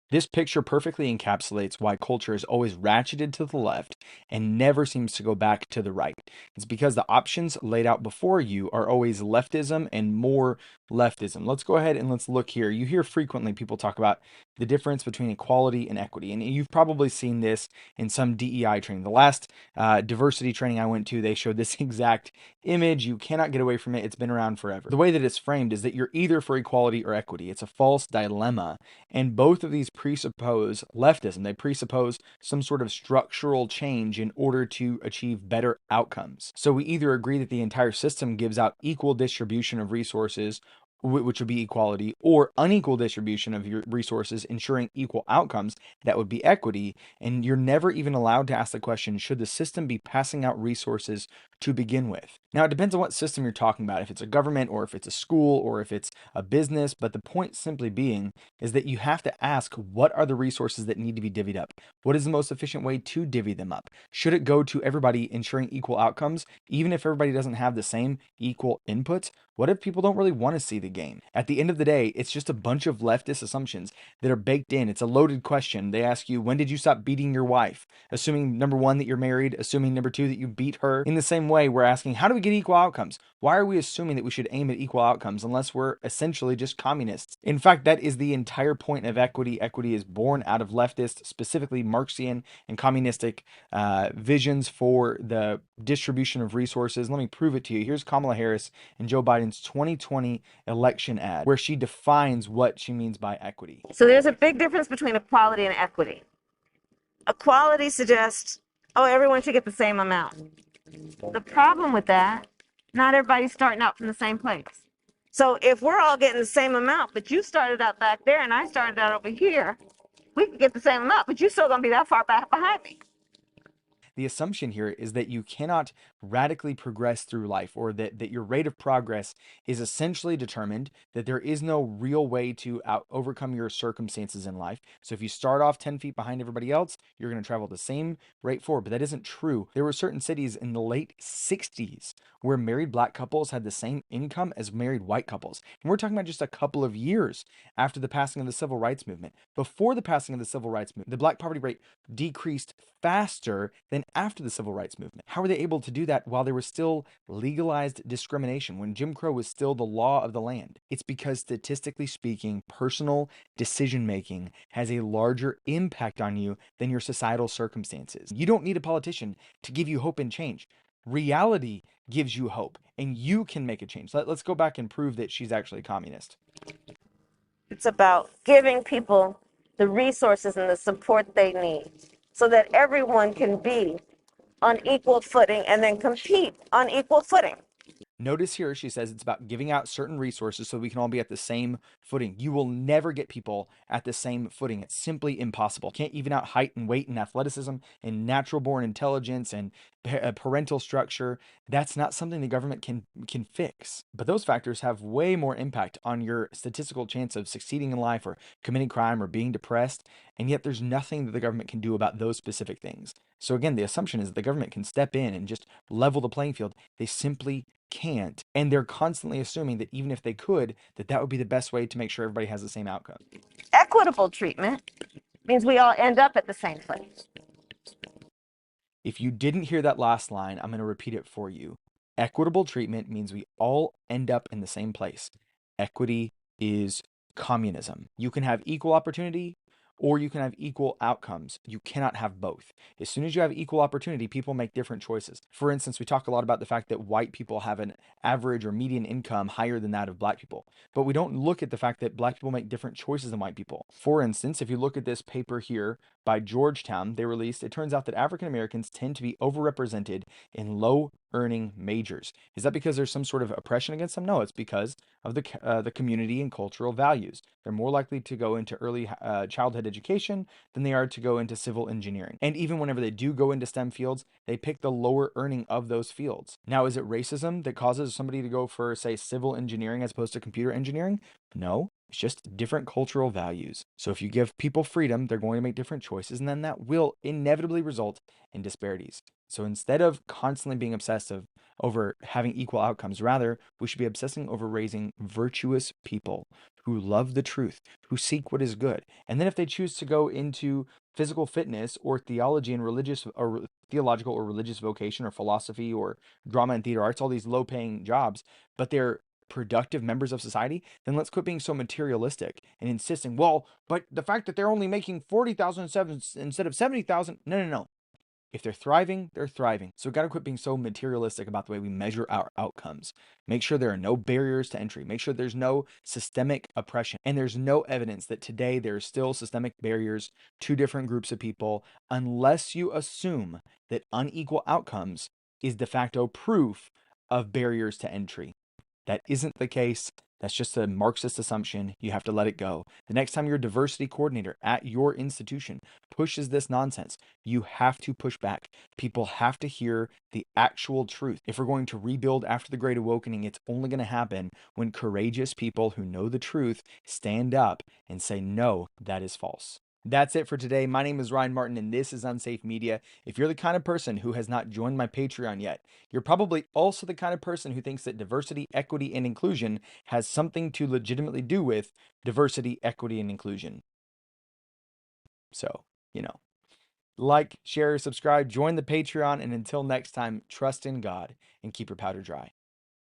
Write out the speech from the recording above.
This picture perfectly encapsulates why culture is always ratcheted to the left and never seems to go back to the right. It's because the options laid out before you are always leftism and more leftism. Let's go ahead and let's look here. You hear frequently people talk about the difference between equality and equity, and you've probably seen this in some DEI training. The last diversity training I went to, they showed this exact image. You cannot get away from it. It's been around forever. The way that it's framed is that you're either for equality or equity. It's a false dilemma, and both of these presuppose leftism. They presuppose some sort of structural change in order to achieve better outcomes. So we either agree that the entire system gives out equal distribution of resources, which would be equality, or unequal distribution of your resources, ensuring equal outcomes, that would be equity. And you're never even allowed to ask the question, should the system be passing out resources to begin with? Now, it depends on what system you're talking about, if it's a government or if it's a school or if it's a business, but the point simply being is that you have to ask, what are the resources that need to be divvied up? What is the most efficient way to divvy them up? Should it go to everybody ensuring equal outcomes, even if everybody doesn't have the same equal inputs? What if people don't really want to see the gain? At the end of the day, it's just a bunch of leftist assumptions that are baked in. It's a loaded question. They ask you, when did you stop beating your wife? Assuming number one, that you're married, assuming number two, that you beat her. In the same way, we're asking, how do we get equal outcomes? Why are we assuming that we should aim at equal outcomes unless we're essentially just communists? In fact, that is the entire point of equity. Equity is born out of leftist, specifically Marxian and communistic visions for the distribution of resources. Let me prove it to you. Here's Kamala Harris and Joe Biden's 2020 election ad, where she defines what she means by equity. So there's a big difference between equality and equity. Equality suggests, oh, everyone should get the same amount. The problem with that, not everybody's starting out from the same place. So if we're all getting the same amount, but you started out back there and I started out over here, we could get the same amount, but you're still going to be that far back behind me. The assumption here is that you cannot radically progress through life, or that your rate of progress is essentially determined, that there is no real way to overcome your circumstances in life. So if you start off 10 feet behind everybody else, you're going to travel the same rate forward. But that isn't true. There were certain cities in the late 60s where married black couples had the same income as married white couples. And we're talking about just a couple of years after the passing of the civil rights movement. Before the passing of the civil rights movement, the black poverty rate decreased faster than after the civil rights movement. How were they able to do that while there was still legalized discrimination, when Jim Crow was still the law of the land? It's because, statistically speaking, personal decision making has a larger impact on you than your societal circumstances. You don't need a politician to give you hope and change. Reality gives you hope, and you can make a change. Let's go back and prove that she's actually a communist. It's about giving people the resources and the support they need so that everyone can be on equal footing and then compete on equal footing. Notice here she says it's about giving out certain resources so we can all be at the same footing. You will never get people at the same footing. It's simply impossible. Can't even out height and weight and athleticism and natural born intelligence and parental structure. That's not something the government can fix. But those factors have way more impact on your statistical chance of succeeding in life or committing crime or being depressed. And yet there's nothing that the government can do about those specific things. So again, the assumption is that the government can step in and just level the playing field. They simply can't. And they're constantly assuming that even if they could, that would be the best way to make sure everybody has the same outcome. Equitable treatment means we all end up at the same place. If you didn't hear that last line, I'm going to repeat it for you. Equitable treatment means we all end up in the same place. Equity is communism. You can have equal opportunity, or you can have equal outcomes. You cannot have both. As soon as you have equal opportunity, people make different choices. For instance, we talk a lot about the fact that white people have an average or median income higher than that of black people. But we don't look at the fact that black people make different choices than white people. For instance, if you look at this paper here by Georgetown, they released, it turns out that African Americans tend to be overrepresented in low earning majors. Is that because there's some sort of oppression against them? No, it's because of the community and cultural values. They're more likely to go into early childhood education than they are to go into civil engineering. And even whenever they do go into STEM fields, they pick the lower earning of those fields. Now, is it racism that causes somebody to go for, say, civil engineering as opposed to computer engineering? No, It's just different cultural values. So if you give people freedom, they're going to make different choices, and then that will inevitably result in disparities. So instead of constantly being obsessive over having equal outcomes, rather, we should be obsessing over raising virtuous people who love the truth, who seek what is good. And then if they choose to go into physical fitness or theology and religious or theological or religious vocation or philosophy or drama and theater arts, all these low paying jobs, but they're productive members of society, then let's quit being so materialistic and insisting, well, but the fact that they're only making 40,000 instead of 70,000, no, no, no. If they're thriving, they're thriving. So we got to quit being so materialistic about the way we measure our outcomes. Make sure there are no barriers to entry. Make sure there's no systemic oppression. And there's no evidence that today there are still systemic barriers to different groups of people unless you assume that unequal outcomes is de facto proof of barriers to entry. That isn't the case. That's just a Marxist assumption. You have to let it go. The next time your diversity coordinator at your institution pushes this nonsense, you have to push back. People have to hear the actual truth. If we're going to rebuild after the Great Awakening, it's only going to happen when courageous people who know the truth stand up and say, no, that is false. That's it for today. My name is Ryan Martin, and this is Unsafe Media. If you're the kind of person who has not joined my Patreon yet, you're probably also the kind of person who thinks that diversity, equity, and inclusion has something to legitimately do with diversity, equity, and inclusion. So, like, share, subscribe, join the Patreon, and until next time, trust in God and keep your powder dry.